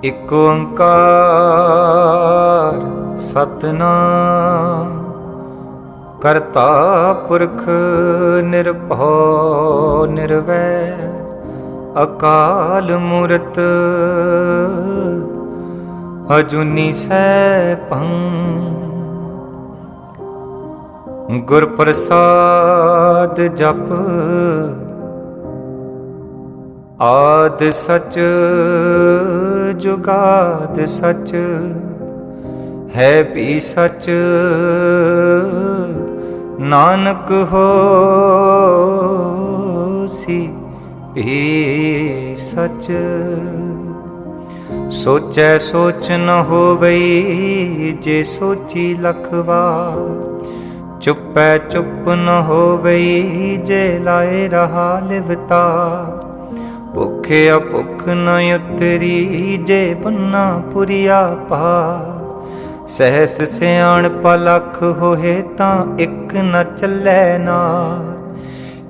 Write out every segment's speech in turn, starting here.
ਇਕ ਓੰਕਾਰ ਸਤਿਨਾਮ ਕਰਤਾ ਪੁਰਖ ਨਿਰਭਉ ਨਿਰਵੈਰ ਅਕਾਲ ਮੂਰਤ ਅਜੂਨੀ ਸੈਭੰ ਗੁਰ ਪ੍ਰਸਾਦ ਜਪ ਆਦ ਸਚ ਜੁਗਾਦ ਸਚ ਹੈ ਵੀ ਸਚ ਨਾਨਕ ਹੋਸੀ ਵੀ ਸਚ ਸੋਚੈ ਸੋਚ ਨ ਹੋਵਈ ਜੇ ਸੋਚੀ ਲਖ ਵਾਰ ਚੁੱਪੈ ਚੁੱਪ ਨ ਹੋਵਈ ਜੇ ਲਾਏ ਰਹਾ ਲਿਵਤਾ ਭੁੱਖਿਆ ਭੁੱਖ ਨ ਉਤਰੀ ਜੇ ਬੰਨਾ ਪੁਰੀਆ ਪਾਰ ਸਹਿਸ ਸਿਆਣਪ ਲਖ ਹੋਏ ਤਾਂ ਇੱਕ ਨ ਚੱਲੈ ਨਾਰ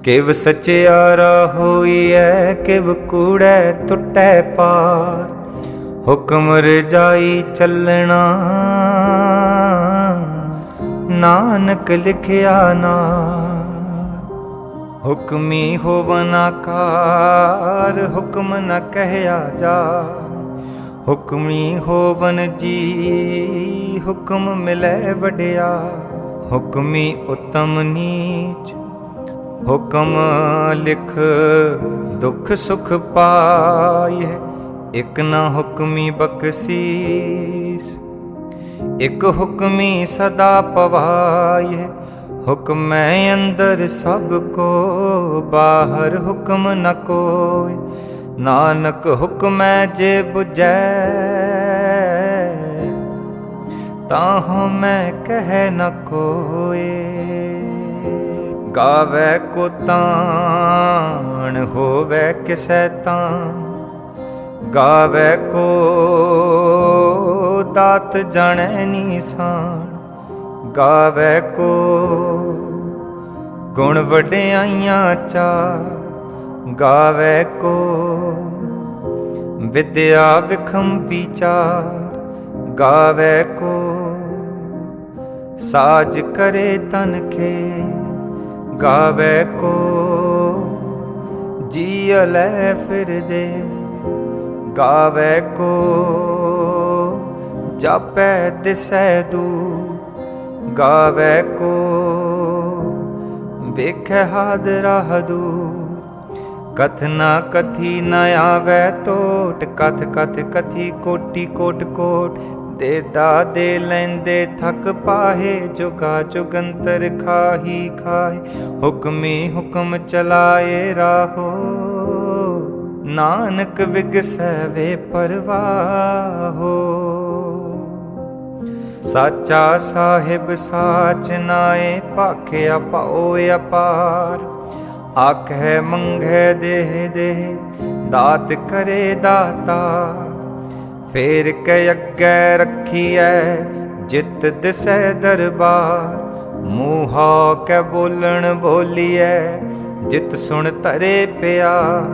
ਕਿਵ ਸਚਿਆਰਾ ਹੋਈਐ ਕਿਵ ਕੂੜੈ ਟੁੱਟੈ ਪਾਰ ਹੁਕਮ ਰਜਾਈ ਚੱਲਣਾ ਨਾਨਕ ਲਿਖਿਆ ਨਾਰ ਹੁਕਮੀ ਹੋਵਨ ਆਕਾਰ ਹੁਕਮ ਨ ਕਹਿਆ ਜਾ ਹੁਕਮੀ ਹੋਵਨ ਜੀ ਹੁਕਮ ਮਿਲੈ ਵਡਿਆ ਹੁਕਮੀ ਉਤਮ ਨੀਚ ਹੁਕਮ ਲਿਖ ਦੁਖ ਸੁਖ ਪਾਇ ਇਕ ਨ ਹੁਕਮੀ ਬਖਸ਼ੀਸ ਇਕ ਹੁਕਮੀ ਸਦਾ ਪਵਾਇ ਹੁਕਮੈ ਅੰਦਰ ਸਭ ਕੋ ਬਾਹਰ ਹੁਕਮ ਨ ਕੋਇ ਨਾਨਕ ਹੁਕਮੈ ਜੇ ਬੁਝੈ ਤਾਹੁ ਮੈਂ ਕਹਿ ਨ ਕੋਇ ਗਾਵੈ ਕੋ ਤਾਣ ਹੋਵੈ ਕਿਸੈ ਤਾਂ ਗਾਵੈ ਕੋ ਦਾਤ ਜਾਣੈ ਨੀਸਾਨ ਗਾਵੈ ਕੋ ਗੁਣ ਵਡਿਆਈਆਂ ਚਾਰ ਗਾਵੈ ਕੋ ਵਿਦਿਆ ਵਿਖਮ ਵਿਚਾਰ ਗਾਵੈ ਕੋ ਸਾਜ ਕਰੇ ਤਨ ਕੇ ਗਾਵੈ ਕੋ ਜੀਅ ਲੈ ਫਿਰਦੇ ਗਾਵੈ ਕੋ ਜਾਪੈ ਦਿਸੈ ਦੂਰ ਗਾਵੈ ਕੋ ਵੇਖੈ ਹਾਦਰਾ ਹਦੂਰ ਕਥਨਾ ਕਥੀ ਨ ਆਵੈ ਟੋਟ ਕਥ ਕਥ ਕਥੀ ਕੋਟੀ ਕੋਟ ਕੋਟ ਦੇਦਾ ਦੇ ਲੈਂਦੇ ਥਕ ਪਾਹੇ ਜੁਗਾ ਜੁਗੰਤਰ ਖਾਹੀ ਖਾਏ ਹੁਕਮੀ ਹੁਕਮ ਚਲਾਏ ਰਾਹੋ ਨਾਨਕ ਵਿਗਸੈ ਵੇ ਪਰਵਾਹੋ ਸਾਚਾ ਸਾਹਿਬ ਸਾਚ ਨਾਏ ਭਾਖਿਆ ਪਾਉ ਅਪਾਰ ਆਖੈ ਮੰਗੈ ਦੇਹ ਦੇਹ ਦਾਤ ਕਰੇ ਦਾਤਾ ਫੇਰ ਕੇ ਅੱਗੇ ਰੱਖੀਐ ਜਿਤ ਦਿਸੈ ਦਰਬਾਰ ਮੂਹਾ ਕੈ ਬੋਲਣ ਬੋਲੀਐ ਜਿਤ ਸੁਣ ਤਰੇ ਪਿਆਰ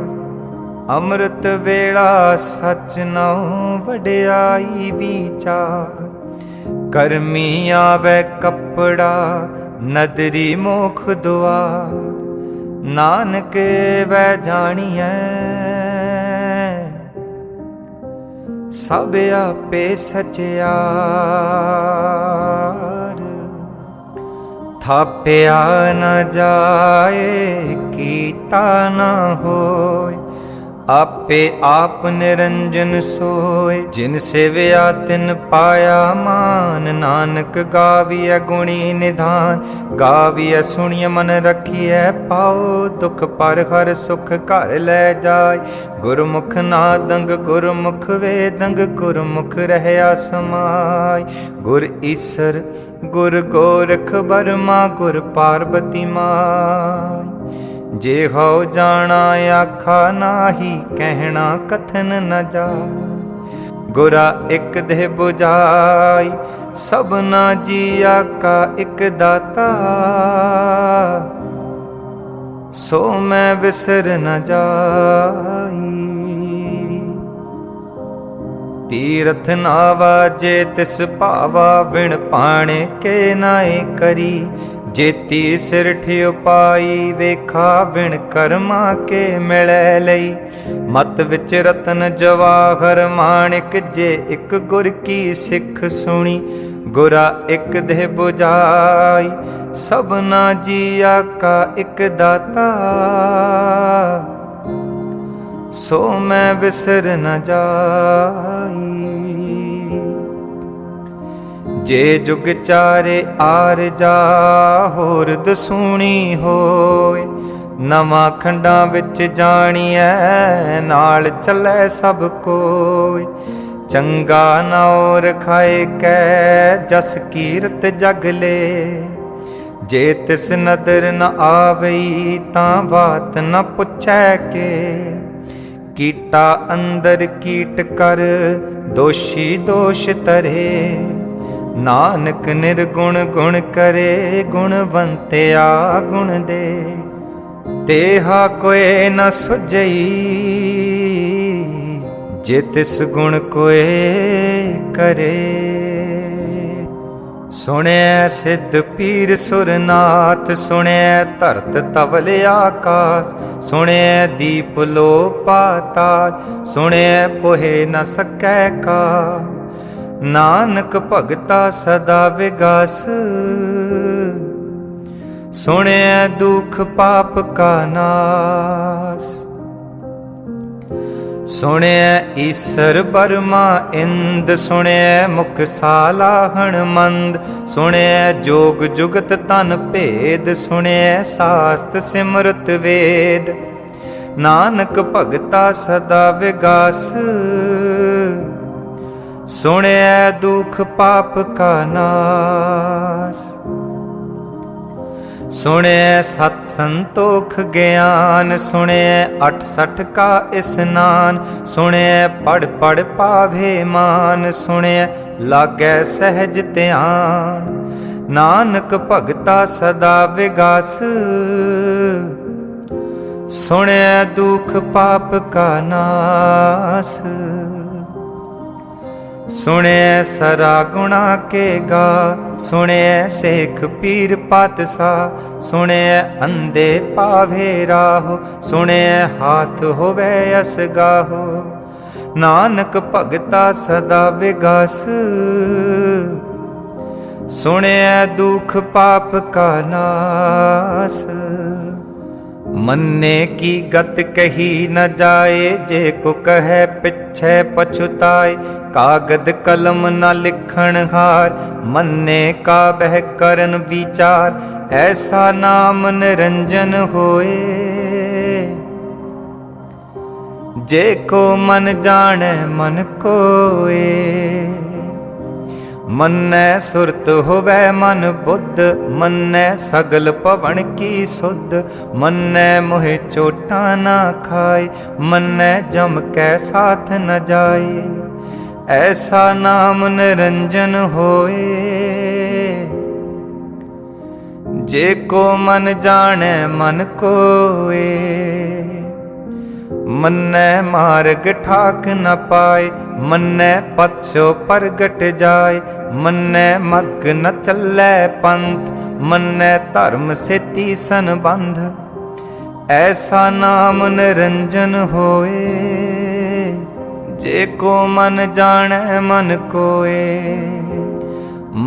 ਅੰਮ੍ਰਿਤ ਵੇਲਾ ਸਚ ਨਉ ਵਡਿਆਈ ਵਿਚਾਰ ਕਰਮੀ ਆਵੈ ਕੱਪੜਾ ਨਦਰੀ ਮੋਖ ਦੁਆਰ ਨਾਨਕ ਵੈ ਜਾਣੀਐ ਸਭ ਆਪੇ ਸਚਿਆਰ ਥਾਪਿਆ ਨ ਜਾਏ ਕੀਤਾ ਨ ਹੋਏ ਆਪੇ ਆਪ ਨਿਰੰਜਨ ਸੋਏ ਜਿਨ ਸੇਵਿਆ ਤਿਨ ਪਾਇਆ ਮਾਨ ਨਾਨਕ ਗਾਵੀਐ ਗੁਣੀ ਨਿਧਾਨ ਗਾਵੀਐ ਸੁਣੀਐ ਮਨ ਰਖੀਐ ਪਾਉ ਦੁਖ ਪਰ ਹਰ ਸੁਖ ਘਰ ਲੈ ਜਾਏ ਗੁਰਮੁਖ ਨਾਦੰਗ ਗੁਰਮੁਖ ਵੇਦੰਗ ਗੁਰਮੁਖ ਰਹਿਆ ਸਮਾਈ ਗੁਰ ਈਸਰ ਗੁਰ ਗੋਰਖ ਬਰਮਾ ਗੁਰ ਪਾਰਬਤੀ ਮਾਈ ਜੇ ਹਉ ਜਾਣਾ ਆਖਾ ਨਾਹੀ ਕਹਿਣਾ ਕਥਨ ਨ ਜਾਏ ਗੁਰਾ ਇਕ ਦੇਹ 부ਝਾਈ ਸਭਨਾ ਜੀਆ ਕਾ ਇਕ ਦਾਤਾ ਸੋ ਮੈਂ ਵਿਸਰ ਨ ਜਾਈ तीरथ नावा जे तिस पावा बिन पाणे के नाए करी। जेती सिर ठियो पाई वेखा बिन कर्मा के मिलै लई। मत विच रतन जवाहर माणिक जे एक गुर की सिख सुनी। गुरा एक देह बुझाई सबना जिया का एक दाता। सो मैं विसर न जाई। जे जुग चारे आर जा होर दसूणी होए। नवां खंडां विच जाणीਐ नाल चलै सब कोय। चंगा नाउर खाए कै जस कीरत जग ले। जे तिस नदर न आवई तां बात न पुछै के। कीटा अंदर कीट कर दोषी दोष तरे। नानक निर्गुण गुण करे गुणवंत्या गुण दे। तेहा कोई न सुझई जे तिस गुण कोई करे। सुणिਐ सिद्ध पीर सुरनाथ। सुणिਐ धरत तवल आकाश। सुणिਐ दीप लो पाताल। सुणिਐ पोहे न सकै का। नानक भगता सदा विगास। सुणिਐ दुख पाप का नाश। सुणिਐ ईसर बर्मा इंद। सुणिਐ मुख सालाहण मंद। सुणिਐ जोग जुगत तन भेद। सुणिਐ शास्त सिमरत वेद। नानक भगता सदा विगास। सुणिਐ दुख पाप का नाश। सुणिਐ सत संतोख ज्ञान। सुणिਐ 68 का स्नान। सुणिਐ पढ़ पढ़ पावे मान। सुणिਐ लागै सहज ध्यान। नानक भगता सदा विगास। सुणिਐ दुख पाप का नाश। सुणिਐ सरा गुणा के गा। सुणिਐ सेख पीर पातशाह। सुणिਐ अंधे पावे राहो। सुणिਐ हाथ होवे असगाहो। नानक भगता सदा विगास। सुणिਐ दुख पाप का नाश। मन्ने की गत कही न जाए। जे को कहे पिछे पछुताए। कागद कलम न लिखण हार। मन्ने का बह करन विचार। ऐसा नाम निरंजन होए। जे को मन जाने मन कोए। मन्नै सुरत होवै मन बुद्ध। मन्नै सगल पवन की सुध। मन्नै मोहे चोटा ना खाए। मन्नै जम कै साथ न जाए। ऐसा नाम निरंजन होए। जे को मन जाने मन कोए। मन्नै मार्ग ठाक न पाए। मन्नै पथसो परगट जाए। मन्नै मग न चलै पंथ। मन्नै धर्म सेती संबंध। ऐसा नाम निरंजन होए। जे को मन जाने मन कोए।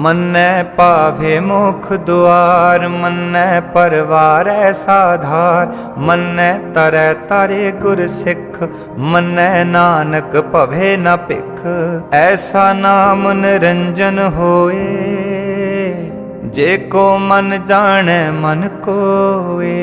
मन्नै पावे मोख दुआर। मन्नै परवार साधार। मन्नै तरै तारे गुर सिख। मन्नै नानक भवे न भिख। ऐसा नाम निरंजन होए। जे को मन जाने मन कोए।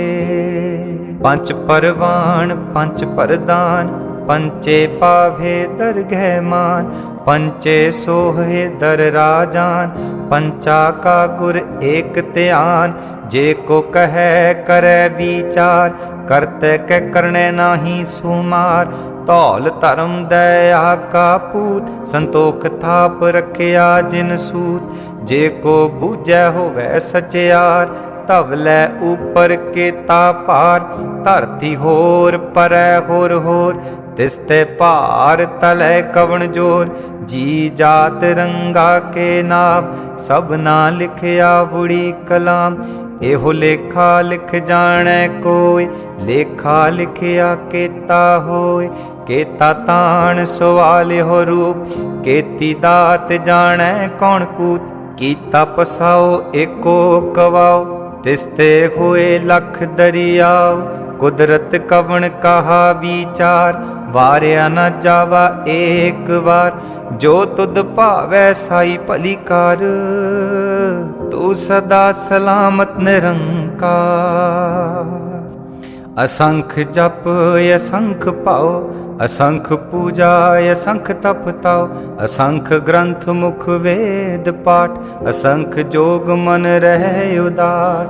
पंच परवान पंच परदान। पंचे पावे दरगह मान। पंचे सोहे दर राजान। पंचा का गुर एक ध्यान। जे को कहे करे विचार। करते के करने नाही सुमार। धौल धर्म दया का पूत। संतोख थाप रखिया जिन सूत। जे को बूझै होवे सचियार। तवलै ऊपर के ता पार। धरती होर परै होर होर। तिसते पार तलै कवन जोर। जी जात रंगा के नाव सबना लिखिया बुरी कलाम। एहो लेखा लिख जाने कोय लेखा लिखिया केता होय। केता तान सवाल हो रूप केती दात जाने कौन कूत। कीता पसाओ एको कवाओ तिसते हुए लख दरियाओ। कुदरत कवन कहा विचार वारिया न जावा एक बार। जो तुद भावै साई भली कर तू सदा सलामत निरंकार। असंख जप असंख पाओ असंख पूजा असंख तप ताओ। असंख ग्रंथ मुख वेद पाठ असंख जोग मन रहे उदास।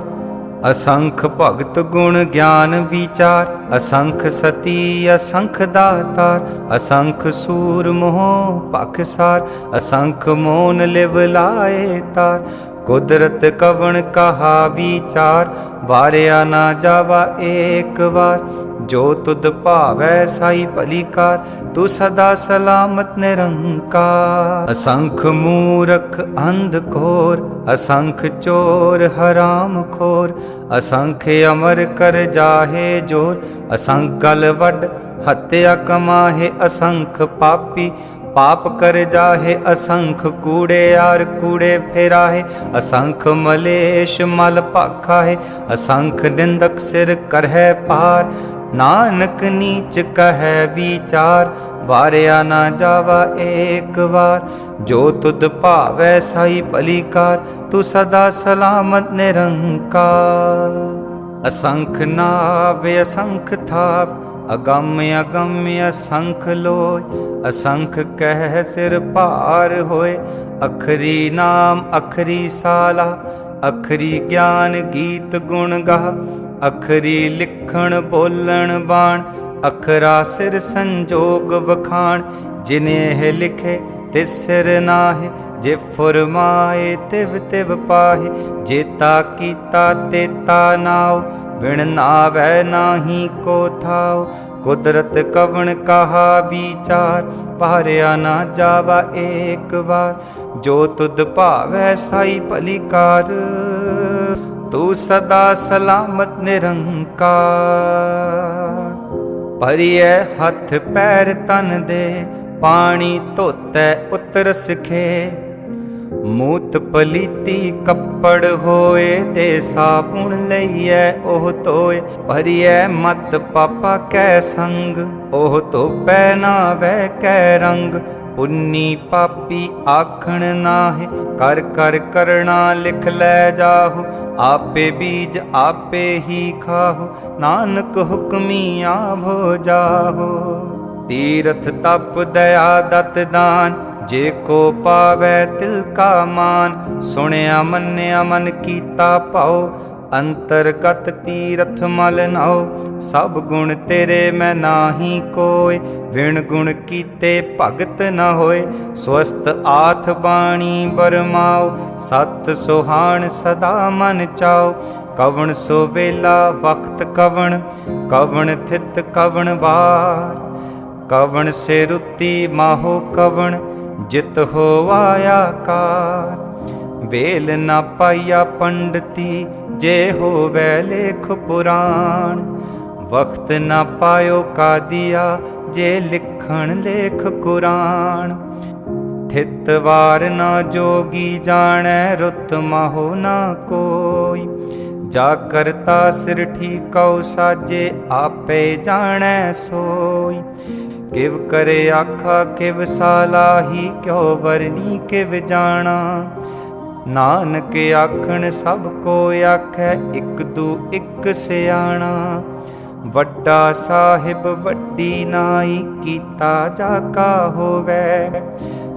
असंख भगत गुण ज्ञान विचार असंख सती असंख दातार। असंख सूर मोह पखसार असंख मोन लिव लाए तार। कुदरत कवन कहा विचार वारिया ना जावा एक बार। जो तुद भावै साई भली कार तू सदा सलामत निरंकार। असंख मूरख अंध घोर असंख चोर हराम खोर। असंख अमर कर जाहे जोर असंख गल वड हत्या कमाहे। असंख पापी पाप कर जाहे असंख कूड़े यार कूड़े फेराहे। असंख मलेश मल पाखा है असंख निंदक सिर करहे पार। नानक नीच कहे विचार वारिया ना जावा एक बार। जो तुद भावै साई भली कार तू सदा सलामत निरंकार। असंख नाव असंख थाव अगम्य अगम्य असंख लोय। असंख कह सिर पार होए अखरी नाम अखरी साला। अखरी ज्ञान गीत गुण गा अखरी लिखण बोलण बाण। अखरा सिर संजोग वखाण जिन्हें लिखे तिस सिर नाहे। जे फुरमाए तिव तिव पाहे जेता कीता तेता नाव। बिन नावै नाही को थाओ कुदरत कवन कहा विचार वारिया ना जावा एक बार। जो तुद भावै साई भली कार तू सदा सलामत निरंकार। भरिए हथ पैर तन दे पानी धोतै उतर सिखे। मूत पलीती कपड़ होए ते साबुन लईए ओह धोए। भरिए मत पापा कै संग ओह धोपै नावै कै रंग। पुन्नी पापी आखण नाहे कर कर करना लिख लै जाहु। आपे बीज आपे ही खाहु नानक हुक्मी आवो जाहु। तीरथ तप दया दत दान जे को पावै तिल का मान। सुनिया मन्या मन कीता पाओ अंतरगत तीरथ मल नाओ। सब गुण तेरे मैं नाही कोय विण गुण कीते भगत न होए। स्वस्थ आथ बाणी बरमाओ सत सुहान सदा मन चाओ। कवन सो वेला वक्त कवन कवन थित कवन वार। कवन से रुति माहो कवन जित हो आया कार। बेल न पाया पंडिती जे हो वै लेख पुराण। वक्त न पायो का दिया जे लिखण लेख कुरान। थित वार न जोगी जानै रुत माहो न कोई। जा करता सिर ठीकौ साजे आपे जानै सोई। किव करे आखा किव सालाही क्यों वरनी किव जाना। नानक आखण सब को आखै इक दू इक सियाणा। वड्डा साहिब वड्डी नाई कीता जाका होवै।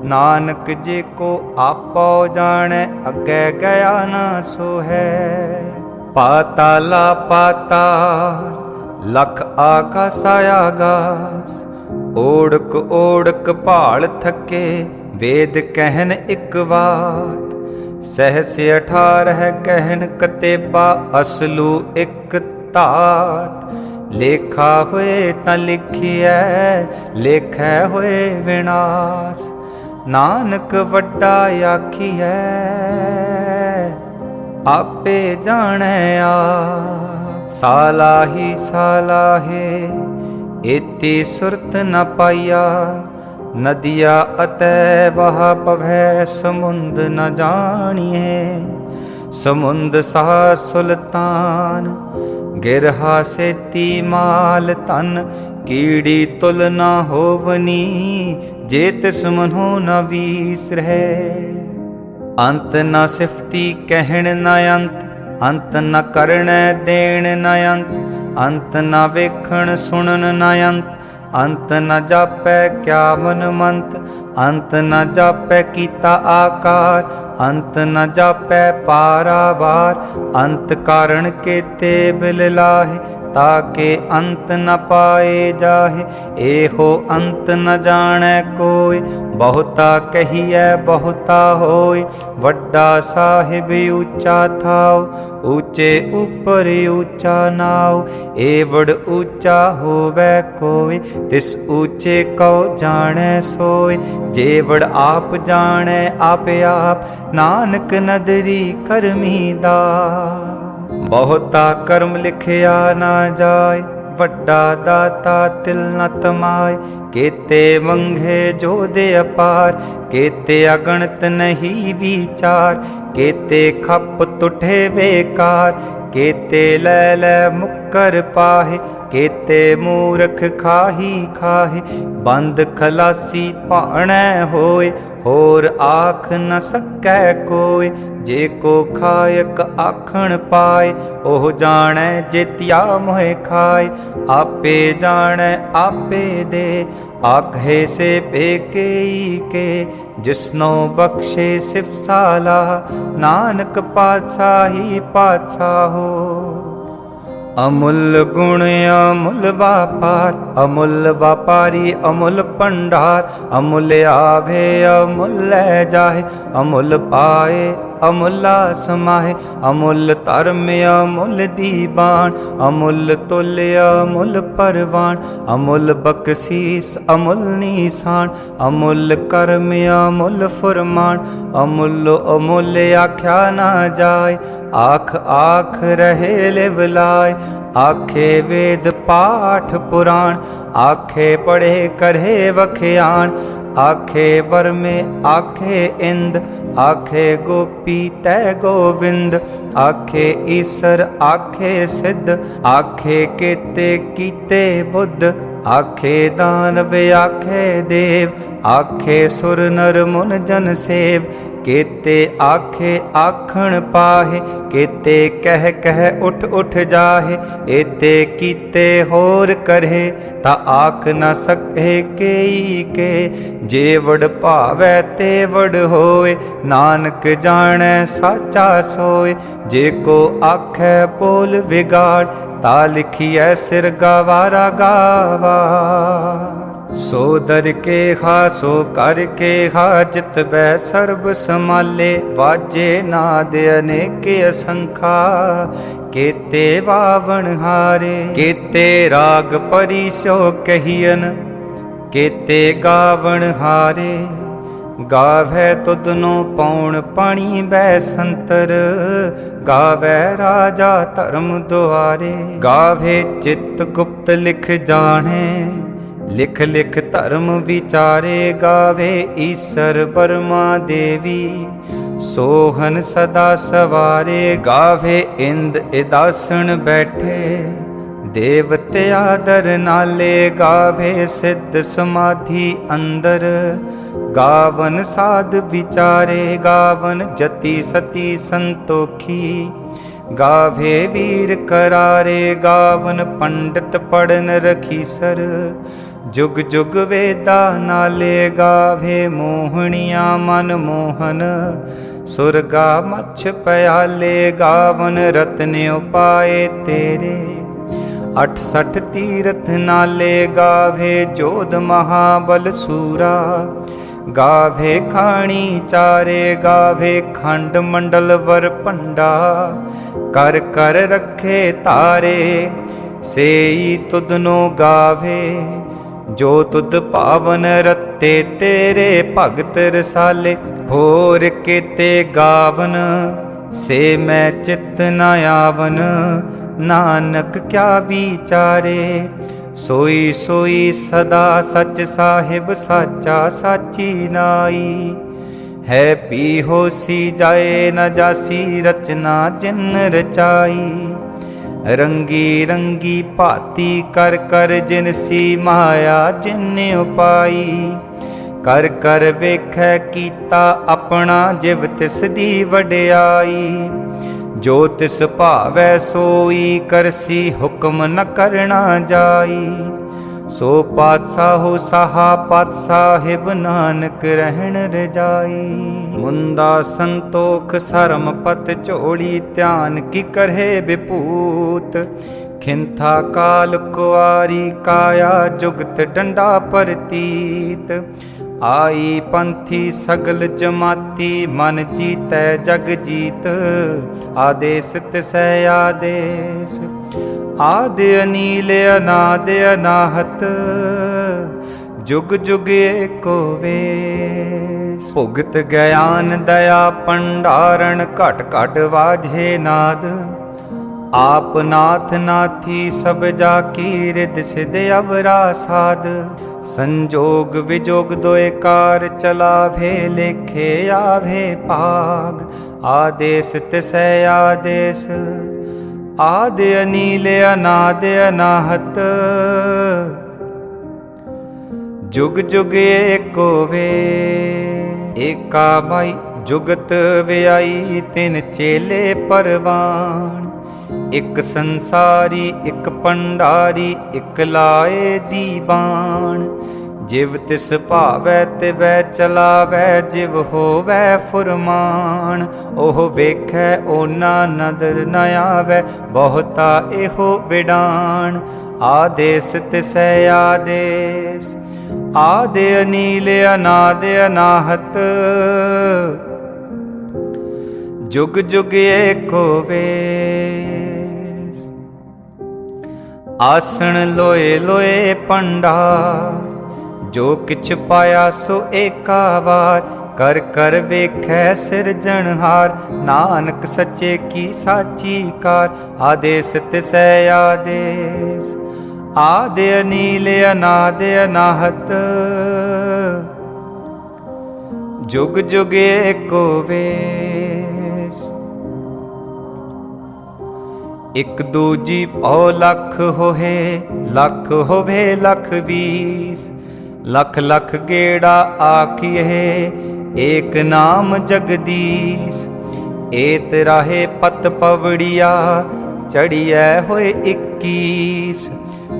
नानक जे को आपो जाने अगे गया ना सो है। पाताला पाताल लख आकाश आगास। ओढ़क ओढ़क भाल थके वेद कहन इक बात। सहस 18 कहन कतेबा असलू इक तात। लेखा होए तां लिखिए, लेखै होए विनाश। नानक वड्डा आखिए, आपे जाने आ। सालाही सालाहे एती सुरत न पाइया, नदिया अतैवह पवै समुंद न जानिए। समुंद सा सुल्तान गिरहा सेती माल तन, कीड़ी तुल न होवनी जे तिस मनो न वीसरह। अंत न सिफती कहण न अंत, अंत न करण देण न अंत, अंत न वेखण सुनन न अंत, अंत न जापै क्या मन मंत, अंत न जापै कीता आकार, अंत न जापै पारावार। अंत कारण केते बिल लाहे, ताके अंत न पाए जाहे। एहो अंत न जाने कोय, बहुता कहिए बहुता होय। वड्डा साहिब ऊंचा थाओ, ऊंचे ऊपर ऊंचा नाओ। एवड़ ऊंचा होवे कोय, तिस ऊंचे को जाने सोय। जेवड़ आप जाने आपे आप, नानक नदरी करमी दास। बहुता कर्म लिखिया ना जाय, वड्डा दाता तिल न तमाय। केते मंगे जो दे अपार, केते अगणत नहीं विचार। केते खप तुठे बेकार, केते लै लै मुक्कर पाहे। केते मूरख खाही खाहे, बंद खलासी पाणै होय। होर आख न सकै कोय, जे को खायक आखण पाए। ओह जाने जेतिया मोह खाए, आपे जाने आपे दे। आखे से पेकेई के, जिसनो बख्शे सिफ साला। नानक पातशाही पातशाहो। अमुल गुण अमुल व्यापार, अमुल व्यापारी अमुल भंडार। अमुल आवे अमुल लै जाहे, अमुल पाए अमुला समाहे। अमुल धर्म अमुल दीवान, अमुल तुल अमुल परवान। अमुल बख्शीस अमुल निशान, अमुल कर्म अमुल फुरमान। अमुल अमुल आख्या ना जाय, आख आख रहे लिवलाय। आखे वेद पाठ पुराण, आखे पढ़े करे वख्यान। आखे बर में आखे इंद, आखे गोपी तै गोविंद। आखे ईसर आखे सिद्ध, आखे केते कीते बुद्ध। आखे दानव आखे देव, आखे सुर नर मुन जन सेव। केते आखे आखण पाहे, केते कह कह उठ उठ जाहे। एते कीते होर करे, ता आख न सके केई के। जेवड़ भावै तेवड़ होय, नानक जाने साचा सोय। जे को आखै बोल बिगाड़, ता लिखिए सिर गवारा गावा। सो दर के हा सो कर के हा, जित बै सर्ब समाले। वाजे नाद अनेक असंखा, केते वावण हारे। केते राग परिसो कहियन, केते गावण हारे। गावै तुदनो पौण पाणी बै संतर, गावै राजा धर्म दुआरे। गावे चित गुप्त लिख जाने, लिख लिख धर्म विचारे। गावे ईसर बर्मा देवी, सोहन सदा सवारे। गावे इंद इदासन बैठे, देवते आदर नाले। गावे सिद्ध समाधि अंदर, गावन साध विचारे। गावन जति सती संतोखी, गावे वीर करारे। गावन पंडित पढ़न रखीसर, जुग जुग वेदा नाले। गावे मोहनिया मन मोहन, सुरगा मच्छ प्याले। गावन रत्न उपाय तेरे, 68 तीरथ नाले। गावे जोध महाबल सूरा, गावे खाणी चारे। गावे खंड मंडल वर पंडा, कर कर रखे तारे। सेई तुदनो गावे। जो तुद पावन रत्ते तेरे भगत रसाले, होर केते गावन से मैं चित न आवन। नानक क्या विचारे सोई सोई सदा सच साहिब साचा साची नाई। है पी होसी जाए न जासी रचना जिन रचाई। रंगी रंगी भाती कर कर जिनसी माया जिन उपाई। कर कर वेखै कीता अपना जिव तिस दी वडियाई। जो तिस भावै सोई करसी हुक्म न करना जाई। सो पातशाहो साहा पत साहिब नानक रहन रजाई। मुंदा संतोख सरम पत चोड़ी ध्यान की करहे विपूत। खिंथा काल कुआरी काया जुगत डंडा परतीत। आई पंथी सगल जमाती मन जीतै जग जीत। आदेश तिसै आदेश आदि अनील अनाद अनाहत। जुग जुग एको वेश। भुगत ज्ञान दया भंडारण घट घट वाजे नाद। आप नाथ नाथी सब जाकी रिद सिद अवरा साध। संजोग विजोग दोए कार चलावे लेखे आवे पाग। आदेश तिसै आदेश आदि अनील अनाद अनाहत। जुग जुग एको वे। एका बाई जुगत व्याई तिन चेले परवान। एक संसारी एक पंडारी एक लाए दीवान। जिव तिस भावै तिवै चलावै जिव होवै फुरमान। ओह वेखै ओना नदर न आवै बहुता एहो विडान। आदेश तिसै आदेश आदि अनील अनाद अनाहत। जुग जुग एको वेश। आसन लोए लोए भंडार। जो किछ पाया सो एका वार। कर कर वेखै सिरजनहार। नानक सच्चे की साची कार। आदेश तिसै आदेश आदि अनील अनाद अनाहत। जुग जुग एको वेश। एक दूजी पौ लख होहे लख होवे लख बीस। लख लख गेड़ा आखिए एक नाम जगदीश। एत राहे पत पवड़िया चढ़िए होए 21।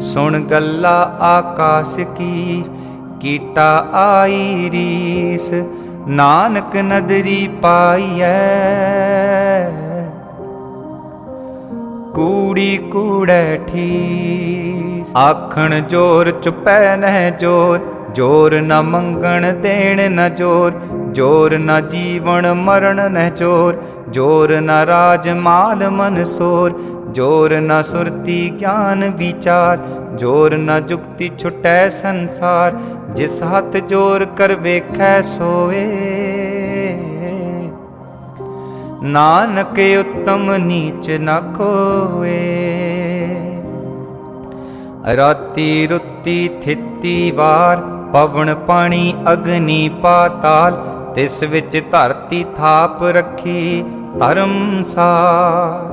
सुन गल्ला आकाश की कीटा आई रीस। नानक नदरी पाईऐ कूड़ी कूड़ै ठीस। आखण जोर चुपै नह जोर। जोर न मंगण देण न जोर। जोर न जीवन मरण न जोर। जोर न राज माल मन सोर। जोर न सुरती ज्ञान विचार। जोर न जुक्ति छुटै संसार। जिस हथ जोर कर वेखै सोए। नानक उत्तम नीच न कोए। राती रुती थिती वार। पवन पानी अग्नि पाताल। तिस विच धरती थाप रखी धर्मसार।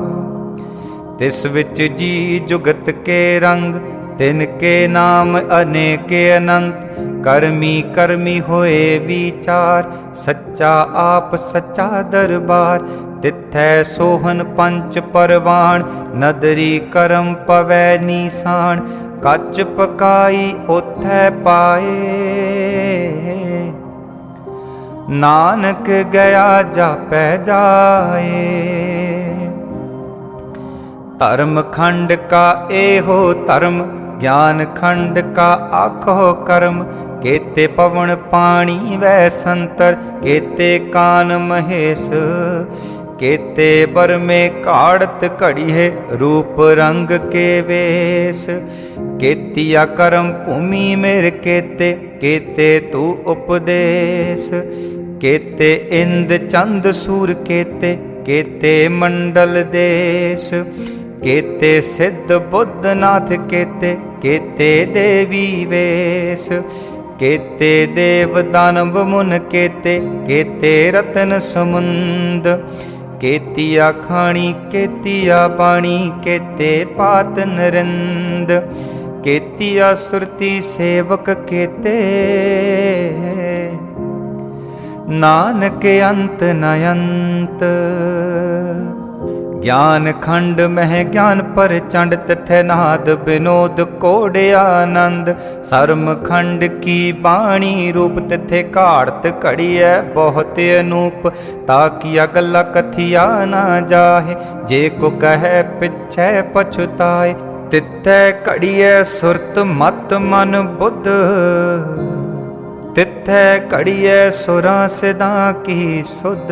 तिस विच जी जुगत के रंग। तिनके नाम अनेक अनंत। करमी करमी होए विचार। सच्चा आप सच्चा दरबार। तिथै सोहन पंच परवान। नदरी करम पवै नीसान। कच पकाई ओथै पाए। नानक गया जापै जाए। धर्म खंड का एहो धर्म। ज्ञान खंड का आखो कर्म। केते पवन पानी वै संतर। केते कान महेश। केते बर में काढ़त घड़ी है रूप रंग के वेश। केतिया करम भूमि मेर केते केते तू उपदेश। केते इंद चंद सूर केते केते मंडल देश। केते सिद्ध बुद्ध नाथ केते केते देवी वेश। केते देव दानव मुन केते केते रतन समुंद। केतिया खाणी केतिया बाणी केते पात नरिंद। केतिया सुरती सेवक केते नानक अंत न अंत। ज्ञान खंड मह ज्ञान पर चंड तथै नाद विनोद कोड आनंद। सर्म खंड की बाणी रूप तथे काढ़त घड़िया बहुत अनूप। ताकिया गला कथिया ना जाहे जे को कहे पिछे पछुताए। तिथै घड़िया सुरत मत मन बुद्ध तिथै घड़िया सुरा सिदा की सुध।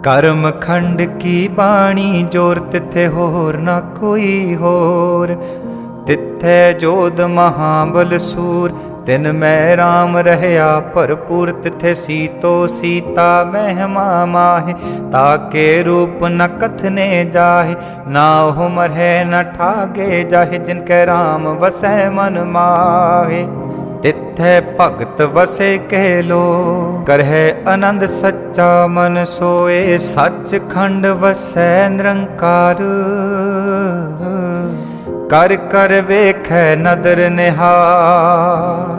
कर्म खंड की बाणी जोर तिथे होर न कोई होर। तिथे जोध महाबल सूर तिन में राम रहया भरपूर। तिथे सीतो सीता महिमा माहे ताके रूप न कथने जाहे। ना हो मरहे न ठागे जाहे जिनके राम वसै मन माहे। तिथै भगत वसे कह लो करहे आनंद सच्चा मन सोए। सच खंड वसै निरंकार कर कर वेखै नदर निहार।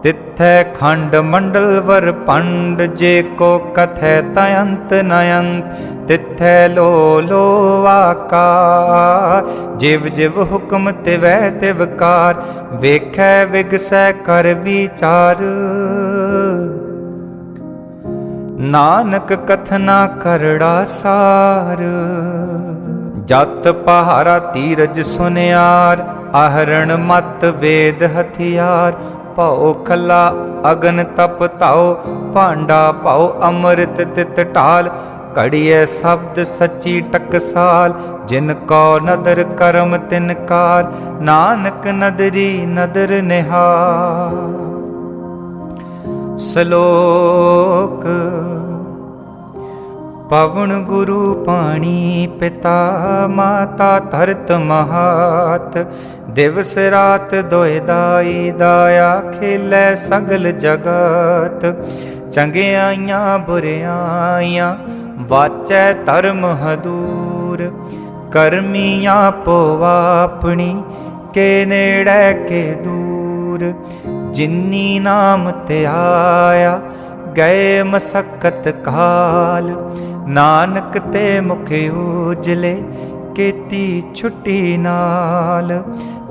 तिथै खंड मंडल वर पंड जे को कथै तयंत नयंत। तिथै लो लो आकार जिव जिव हुक्म तिवै तिवकार। वेखै विगसै कर विचार नानक कथना करड़ा सार। जत पहारा तीरज सुनियार आहरण मत वेद हथियार। पाओ खला अगन तप ताओ भांडा पाओ अमृत तित टाल। घड़िए शब्द सच्ची टकसाल जिन को नदर करम तिनकार। नानक नदरी नदर निहार। श्लोक पवन गुरु पाणी पिता माता धरत महात। दिवस रात दोए दाई दाया खेलै सगल जगत। चंगियाइयां बुरियाइयां वाचै धर्म हदूर। करमियां पोवा अपनी के नेड़े के दूर। जिन्नी नाम ते आया गए मसक्कत काल। नानक ते मुख उजले केती छुट्टी नाल।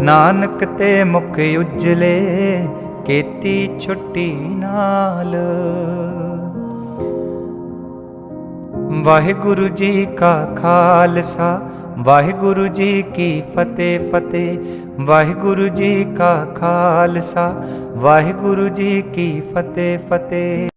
नानक ते मुख उजले केती छुट्टी नाल। वाहिगुरु जी का खालसा वाहिगुरु जी की फतेह फतेह। वाहिगुरु जी का खालसा वाहिगुरु जी की फतेह फतेह।